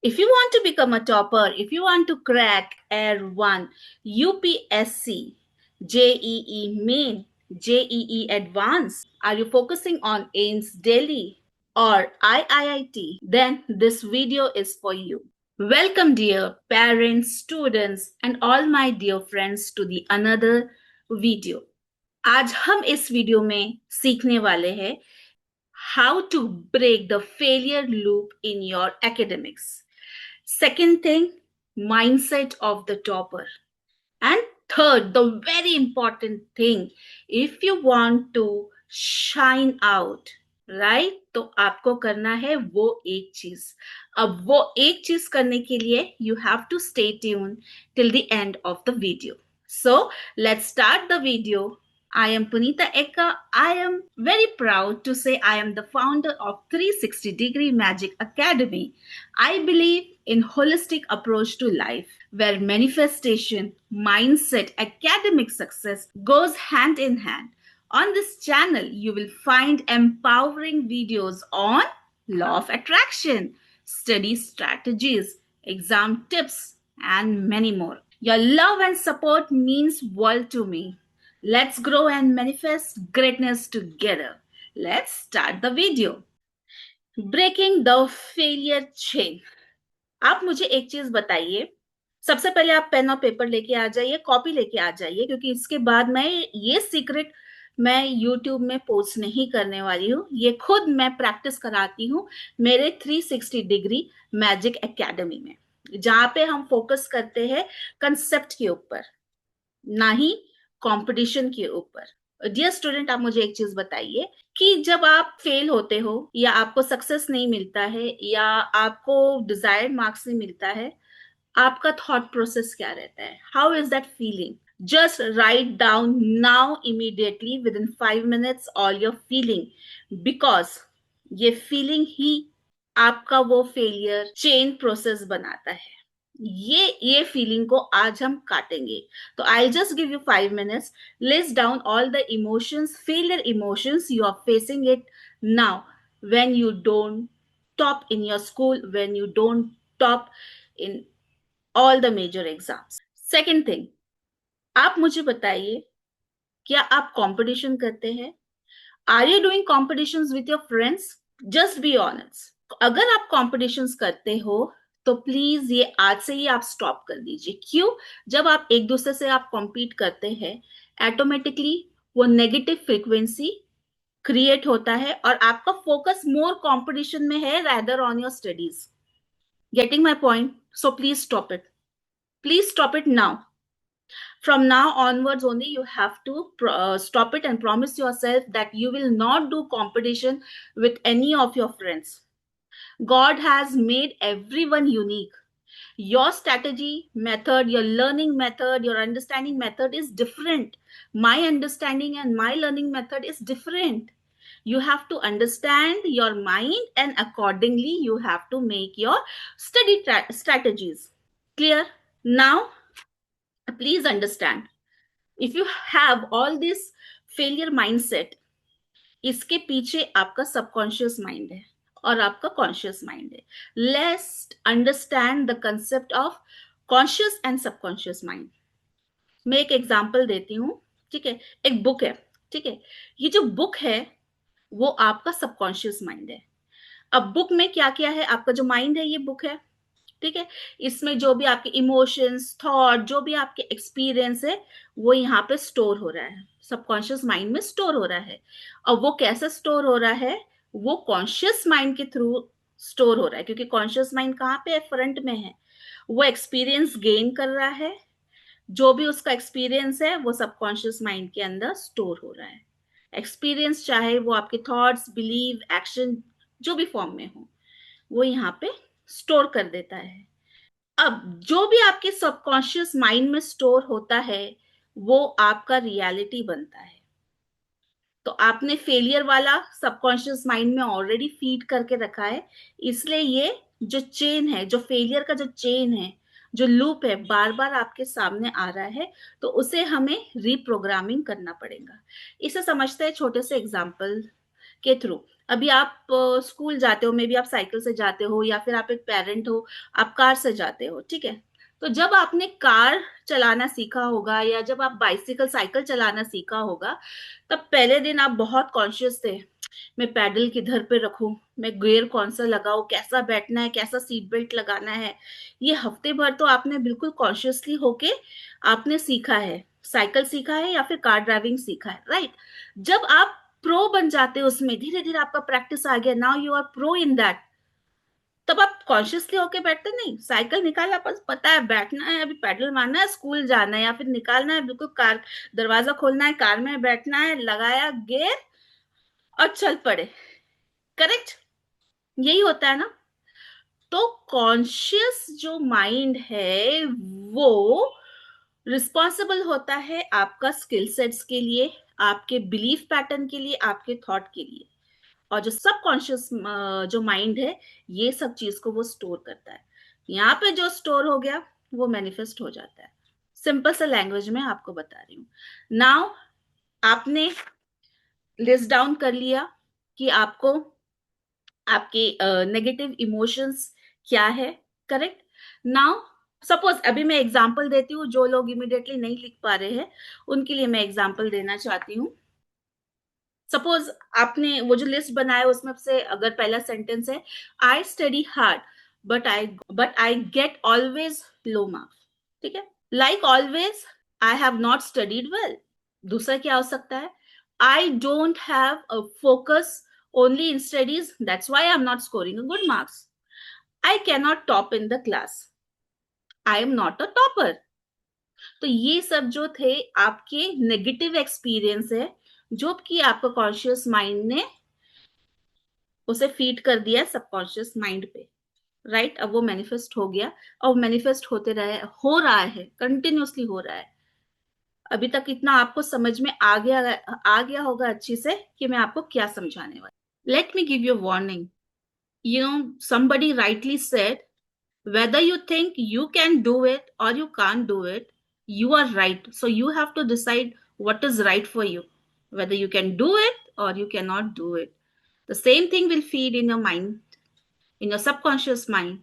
If you want to become a topper, if you want to crack Air 1, UPSC, JEE Main, JEE Advanced, are you focusing on AIMS Delhi or IIT? Then this video is for you. Welcome dear parents, students and all my dear friends to the another video. आज हम इस video में सीखने वाले हैं how to break the failure loop in your academics. Second thing, mindset of the topper. And third, the very important thing, if you want to shine out, right तो आपको करना है वो एक चीज. अब वो एक चीज करने के लिए you have to stay tune till the end of the video. So let's start the video. I am Punita Ekka. I am very proud to say I am the founder of 360 Degree Magic Academy. I believe in holistic approach to life where manifestation, mindset, academic success goes hand in hand. On this channel, you will find empowering videos on law of attraction, study strategies, exam tips, and many more. Your love and support means world to me. Let's grow and manifest greatness together. Let's start the video. Breaking the failure chain. आप मुझे एक चीज बताइए. सबसे पहले आप pen और paper लेके आ जाइए, कॉपी लेके आ जाइए, क्योंकि इसके बाद मैं ये सीक्रेट मैं YouTube में पोस्ट नहीं करने वाली हूँ. ये खुद मैं प्रैक्टिस कराती हूँ मेरे 360 डिग्री मैजिक एकेडमी में, जहां पे हम फोकस करते हैं कंसेप्ट के ऊपर, ना ही कंपटीशन के ऊपर. डियर स्टूडेंट, आप मुझे एक चीज बताइए कि जब आप फेल होते हो या आपको सक्सेस नहीं मिलता है या आपको डिजायर्ड मार्क्स नहीं मिलता है, आपका थॉट प्रोसेस क्या रहता है? How is that feeling? Just write down now immediately with in 5 minutes all your feeling, because ये फीलिंग ही आपका वो फेलियर चेन प्रोसेस बनाता है. ये फीलिंग को आज हम काटेंगे. तो I just give you 5 minutes. List down all the emotions, failure emotions you are facing it now when you don't top in your school, when you don't top in all the major exams. Second thing, आप मुझे बताइए, क्या आप competition करते हैं? Are you doing competitions with your friends? Just be honest. अगर आप competitions करते हो तो प्लीज ये आज से ही आप स्टॉप कर दीजिए. क्यों? जब आप एक दूसरे से आप कॉम्पीट करते हैं, ऑटोमेटिकली वो नेगेटिव फ्रीक्वेंसी क्रिएट होता है और आपका फोकस मोर कंपटीशन में है rather on your studies. Getting my point? So please stop it. Please stop it now. From now onwards only you have to stop it and promise yourself that you will not do competition with any of your friends. God has made everyone unique. Your strategy method, your learning method, your understanding method is different. My understanding and my learning method is different. You have to understand your mind and accordingly you have to make your study strategies. Clear? Now please understand, if you have all this failure mindset, इसके पीछे आपका subconscious mind है और आपका conscious mind है. Let's understand the concept of conscious and subconscious mind. मैं एक example देती हूँ. ठीक है, एक बुक है. ठीक है, ये जो बुक है वो आपका सबकॉन्शियस माइंड है. अब बुक में क्या क्या है? आपका जो माइंड है ये बुक है. ठीक है, इसमें जो भी आपके इमोशंस, थॉट, जो भी आपके एक्सपीरियंस है वो यहाँ पे स्टोर हो रहा है, सबकॉन्शियस माइंड में स्टोर हो रहा है. और वो कैसे स्टोर हो रहा है? वो कॉन्शियस माइंड के थ्रू स्टोर हो रहा है, क्योंकि कॉन्शियस माइंड कहाँ पे है? फ्रंट में है. वो एक्सपीरियंस गेन कर रहा है, जो भी उसका एक्सपीरियंस है वो सबकॉन्शियस माइंड के अंदर स्टोर हो रहा है. एक्सपीरियंस चाहे वो आपके थॉट्स, बिलीव, एक्शन जो भी फॉर्म में हो, वो यहाँ पे स्टोर कर देता है. अब जो भी आपके सबकॉन्शियस माइंड में स्टोर होता है वो आपका रियलिटी बनता है. तो आपने फेलियर वाला सबकॉन्शियस माइंड में ऑलरेडी फीड करके रखा है, इसलिए ये जो चेन है, जो फेलियर का जो चेन है, जो लूप है, बार बार आपके सामने आ रहा है. तो उसे हमें रीप्रोग्रामिंग करना पड़ेगा. इसे समझते हैं छोटे से एग्जाम्पल के थ्रू. अभी आप स्कूल जाते हो, मे बी आप साइकिल से जाते हो, या फिर आप एक पेरेंट हो, आप कार से जाते हो, ठीक है। तो जब आपने कार चलाना सीखा होगा या जब आप बाइसिकल साइकिल चलाना सीखा होगा, तब पहले दिन आप बहुत कॉन्शियस थे, मैं पैडल किधर पे रखूं, मैं गियर कौन सा लगाऊं, कैसा बैठना है, कैसा सीट बेल्ट लगाना है। ये हफ्ते भर तो आपने बिल्कुल कॉन्शियसली होके आपने सीखा है, साइकिल सीखा है या फिर कार ड्राइविंग सीखा है, राइट। जब आप प्रो बन जाते हो उसमें, धीरे धीरे आपका प्रैक्टिस आ गया, now you are pro in that, तब आप कॉन्शियसली होके बैठते नहीं, साइकिल निकाला, बस पता है बैठना है, अभी पेडल मारना है, स्कूल जाना है, या फिर निकालना है, बिल्कुल कार दरवाजा खोलना है, कार में बैठना है, लगाया गियर और चल पड़े। करेक्ट, यही होता है ना। तो कॉन्शियस जो माइंड है वो रिस्पॉन्सिबल होता है आपका स्किल सेट्स के लिए, आपके बिलीफ पैटर्न के लिए, आपके थॉट के लिए। और जो सबकॉन्शियस जो माइंड है, ये सब चीज को वो स्टोर करता है। यहाँ पे जो स्टोर हो गया वो मैनिफेस्ट हो जाता है। सिंपल सा लैंग्वेज में आपको बता रही हूँ। नाउ आपने लिस्ट डाउन कर लिया कि आपको आपके नेगेटिव इमोशंस क्या है, करेक्ट। नाउ सपोज अभी मैं एग्जांपल देती हूँ, जो लोग इमिडिएटली नहीं लिख पा रहे हैं उनके लिए मैं एग्जांपल देना चाहती हूँ। सपोज आपने वो जो लिस्ट बनाया उसमें से अगर पहला सेंटेंस है, आई study hard but I gate always low marks, ठीक है। Like always, I have not studied well. दूसरा क्या हो सकता है, आई don't have a focus only in studies, that's why I am not scoring a good marks. I can not top in the class, I am not a topper. तो ये सब जो थे आपके नेगेटिव एक्सपीरियंस है, जो कि आपका कॉन्शियस माइंड ने उसे फीड कर दिया सबकॉन्शियस माइंड पे, राइट। अब वो मैनिफेस्ट हो गया और मैनिफेस्ट होते रहे, हो रहा है, कंटिन्यूअसली हो रहा है। अभी तक इतना आपको समझ में आ गया होगा अच्छी से कि मैं आपको क्या समझाने वाली। Let me give you warning, you know somebody rightly said, whether you think you can do it or you can't do it, you are right. So you have to decide what is right for you, whether you can do it or you cannot do it. The same thing will feed in your mind, in your subconscious mind,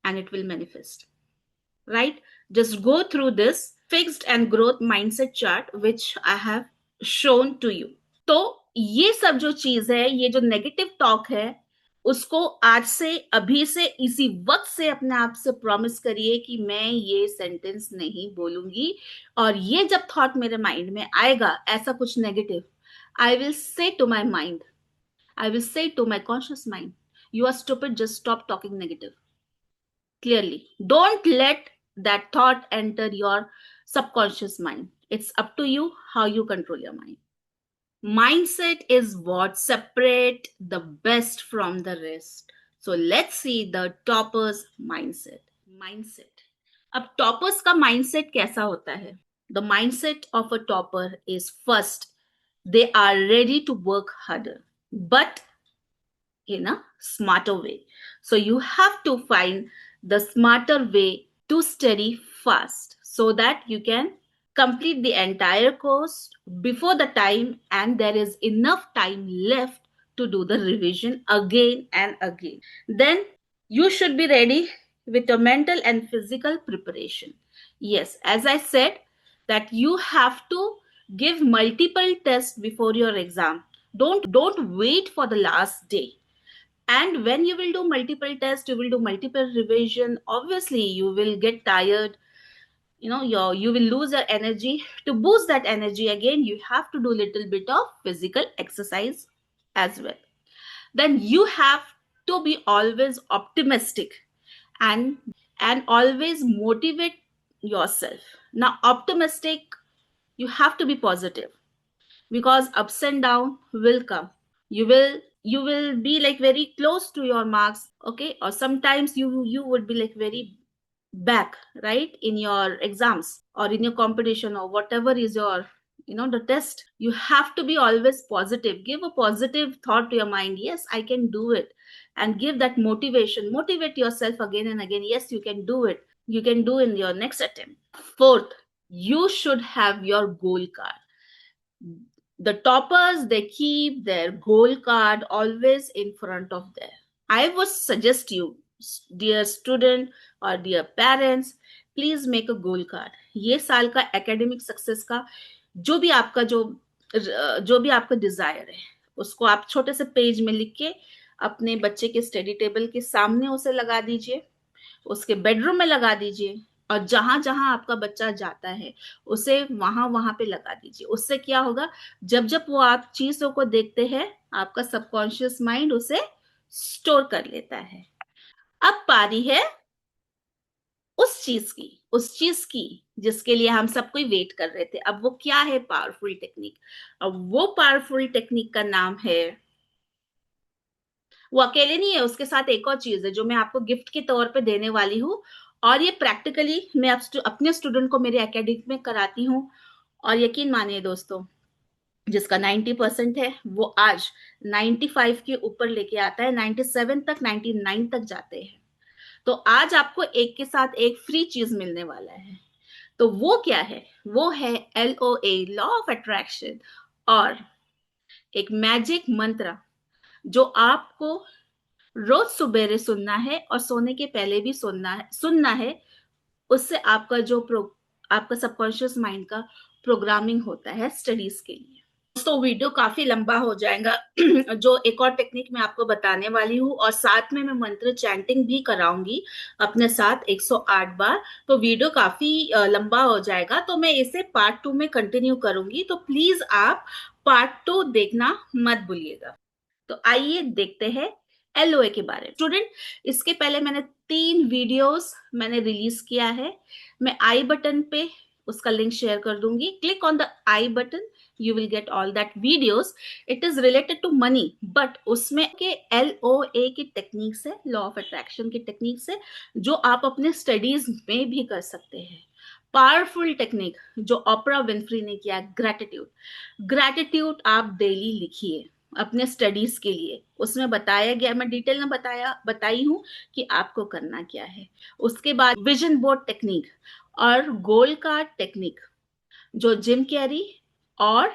and it will manifest, right? Just go through this fixed and growth mindset chart which I have shown to you. तो ये सब जो चीज है, ये जो negative talk है, उसको आज से, अभी से, इसी वक्त से अपने आप से प्रॉमिस करिए कि मैं ये सेंटेंस नहीं बोलूंगी। और ये जब थॉट मेरे माइंड में आएगा ऐसा कुछ negative, I will say to my mind, I will say to my conscious mind, you are stupid, just stop talking negative. Clearly. Don't let that thought enter your subconscious mind. It's up to you how you control your mind. Mindset is what separate the best from the rest. So let's see the topper's mindset. Mindset. अब toppers का mindset कैसा होता है? The mindset of a topper is first, they are ready to work harder, but in a smarter way. So you have to find the smarter way to study fast so that you can complete the entire course before the time, and there is enough time left to do the revision again and again. Then you should be ready with your mental and physical preparation. Yes, as I said, that you have to give multiple tests before your exam. Don't wait for the last day. And when you will do multiple tests, you will do multiple revision, obviously you will get tired, you will lose your energy. To boost that energy again, you have to do little bit of physical exercise as well. Then you have to be always optimistic, and always motivate yourself. Now optimistic, you have to be positive, because ups and down will come. You will be like very close to your marks, okay, or sometimes you would be like very back, right, in your exams or in your competition or whatever is your, the test. You have to be always positive, give a positive thought to your mind, yes, I can do it, and give that motivation, motivate yourself again and again, yes, you can do it, you can do in your next attempt. Fourth, you should have your goal card. The toppers, they keep their goal card always in front of them. I would suggest you, dear student or dear parents, please make a goal card. ये साल का academic success का जो भी आपका जो भी आपका डिजायर है, उसको आप छोटे से पेज में लिख के अपने बच्चे के स्टडी टेबल के सामने उसे लगा दीजिए, उसके बेडरूम में लगा दीजिए, और जहां जहां आपका बच्चा जाता है उसे वहां वहां पे लगा दीजिए। उससे क्या होगा, जब जब वो आप चीजों को देखते हैं, आपका सबकॉन्शियस माइंड उसे स्टोर कर लेता है। अब पारी है उस चीज की जिसके लिए हम सब कोई वेट कर रहे थे। अब वो क्या है? Powerful technique. अब वो पावरफुल टेक्निक का नाम है, वो अकेले नहीं है, उसके साथ एक और चीज है जो मैं आपको गिफ्ट के तौर पे देने वाली हूँ। और ये प्रैक्टिकली मैं अपने स्टूडेंट को मेरे एकेडमिक में कराती हूँ। और यकीन मानिए दोस्तों, जिसका 90% है वो आज 95 के ऊपर लेके आता है, 97 तक, 99 तक जाते हैं। तो आज आपको एक के साथ एक फ्री चीज मिलने वाला है। तो वो क्या है? वो है LOA, लॉ ऑफ अट्रैक्शन, और एक मैजिक मंत्र जो आपको रोज सुबेरे सुनना है और सोने के पहले भी सुनना है। उससे आपका सबकॉन्शियस माइंड का प्रोग्रामिंग होता है स्टडीज के लिए। तो वीडियो काफी लंबा हो जाएगा। जो एक और टेक्निक मैं आपको बताने वाली हूँ, और साथ में मैं मंत्र चैंटिंग भी कराऊंगी अपने साथ 108 बार। तो वीडियो काफी लंबा हो जाएगा, तो मैं इसे पार्ट 2 में कंटिन्यू करूंगी। तो प्लीज आप पार्ट 2 देखना मत भूलिएगा। तो आइए देखते हैं LOA के बारे में। स्टूडेंट, इसके पहले मैंने 3 वीडियोस मैंने रिलीज किया है। मैं आई बटन पे उसका लिंक शेयर कर दूंगी। Click on the I button, you will get all that videos. It is related to money, but उसमें के LOA की टेक्निक से, लॉ ऑफ अट्रैक्शन की टेक्निक से, जो आप अपने स्टडीज में भी कर सकते हैं। पावरफुल टेक्निक जो ओपरा विनफ्री ने किया, ग्रैटिट्यूड। ग्रैटिट्यूड आप डेली लिखिए अपने स्टडीज के लिए। उसमें बताया गया, मैं डिटेल में बताई हूं कि आपको करना क्या है। उसके बाद विजन बोर्ड टेक्निक और गोल कार्ड टेक्निक जो जिम कैरी और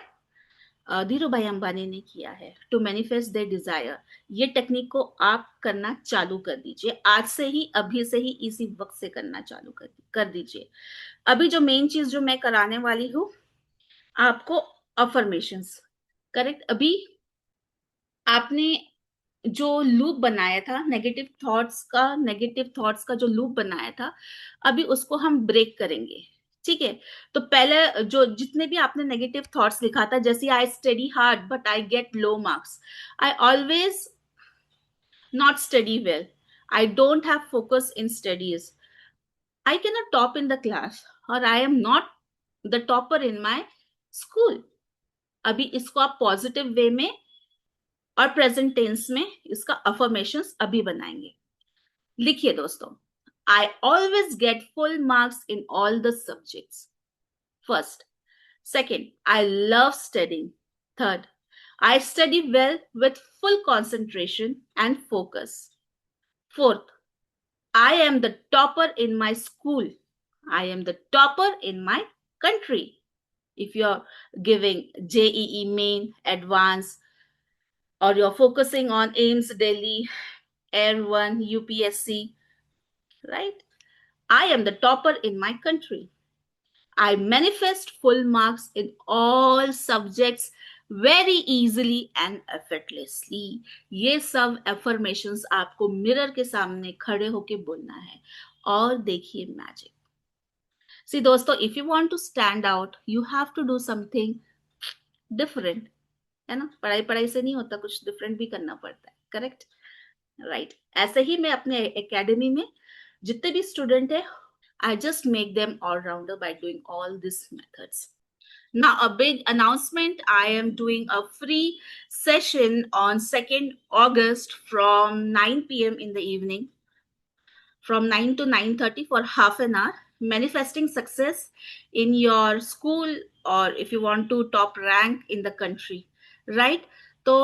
धीरू भाई अंबानी ने किया है, टू मैनिफेस्ट देयर डिजायर। ये टेक्निक को आप करना चालू कर दीजिए आज से ही, अभी से ही, इसी वक्त से करना चालू कर दीजिए। अभी जो मेन चीज जो मैं कराने वाली हूँ आपको, अफर्मेशंस। करेक्ट। अभी आपने जो लूप बनाया था नेगेटिव थॉट्स का जो लूप बनाया था, अभी उसको हम ब्रेक करेंगे। ठीक है। तो पहले जो जितने भी आपने नेगेटिव थॉट्स लिखा था, जैसे I study hard but I get low marks, I always not study well, I don't have focus in studies, I can not top in the class, और I am not the topper in my school. अभी इसको आप positive way में और present tense में इसका affirmations अभी बनाएंगे। लिखिए दोस्तों, I always get full marks in all the subjects. First. Second, I love studying. Third, I study well with full concentration and focus. Fourth, I am the topper in my school. I am the topper in my country. If you're giving JEE main, advanced, or you're focusing on AIMS Delhi, Air 1, UPSC, right? I am the topper in my country. I manifest full marks in all subjects very easily and effortlessly. ये सब affirmations आपको mirror के सामने खड़े होके बोलना है, और देखिए मैजिक। See दोस्तों, if you want to stand out, you have to do something different, है ना? पढ़ाई पढ़ाई से नहीं होता, कुछ डिफरेंट भी करना पड़ता है। Correct, right. ऐसे ही मैं अपने एकेडमी में जितने भी स्टूडेंट है, I just make them all rounder by doing all these methods. Now, a big announcement. I am doing a free session on 2nd August from 9 p.m. in the evening, from 9 to 9:30 for half an hour. Manifesting success in your school, or if you want to top rank in the country, right? तो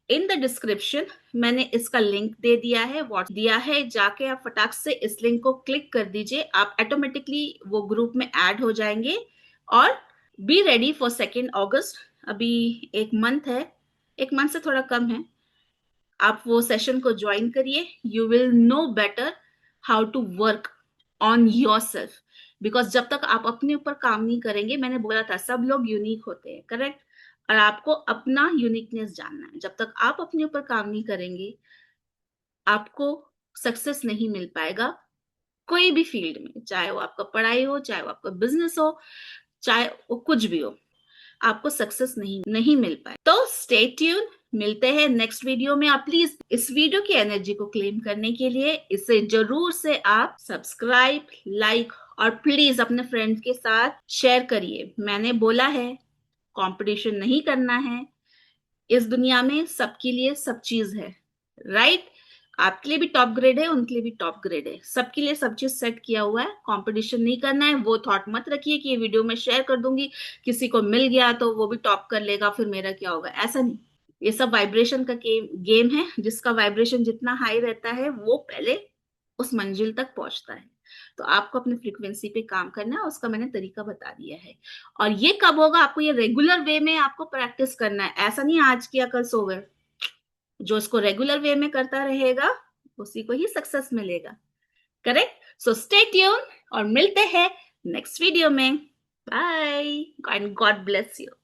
in the description मैंने इसका link दे दिया है, what's दिया है, जाके आप फटाक से इस लिंक को क्लिक कर दीजिए, आप ऑटोमेटिकली वो ग्रुप में ऐड हो जाएंगे। और be ready for 2nd August। अभी एक मंथ है, एक मंथ से थोड़ा कम है। आप वो सेशन को ज्वाइन करिए, you will know better how to work on yourself. Because जब तक आप अपने ऊपर काम नहीं करेंगे, मैंने बोला था सब लोग यूनिक होते हैं, करेक्ट, और आपको अपना यूनिकनेस जानना है। जब तक आप अपने ऊपर काम नहीं करेंगे, आपको सक्सेस नहीं मिल पाएगा कोई भी फील्ड में, चाहे वो आपका पढ़ाई हो, चाहे वो आपका बिजनेस हो, चाहे वो कुछ भी हो, आपको सक्सेस नहीं नहीं मिल पाए। तो स्टे ट्यून, मिलते हैं नेक्स्ट वीडियो में। आप प्लीज इस वीडियो की एनर्जी को क्लेम करने के लिए इसे जरूर से आप सब्सक्राइब, लाइक और प्लीज अपने फ्रेंड्स के साथ शेयर करिए। मैंने बोला है कंपटीशन नहीं करना है, इस दुनिया में सबके लिए सब चीज है, राइट। आपके लिए भी टॉप ग्रेड है, उनके लिए भी टॉप ग्रेड है, सबके लिए सब चीज सेट किया हुआ है। कंपटीशन नहीं करना है, वो थॉट मत रखिए कि ये वीडियो में शेयर कर दूंगी, किसी को मिल गया तो वो भी टॉप कर लेगा, फिर मेरा क्या होगा, ऐसा नहीं। ये सब वाइब्रेशन का गेम है, जिसका वाइब्रेशन जितना हाई रहता है वो पहले उस मंजिल तक पहुंचता है। तो आपको अपनी फ्रीक्वेंसी पे काम करना है, उसका मैंने तरीका बता दिया है। और ये कब होगा, आपको ये रेगुलर वे में आपको प्रैक्टिस करना है, ऐसा नहीं आज किया कल सो गए। जो इसको रेगुलर वे में करता रहेगा उसी को ही सक्सेस मिलेगा, करेक्ट। सो स्टे ट्यून और मिलते हैं नेक्स्ट वीडियो में। Bye and God bless you.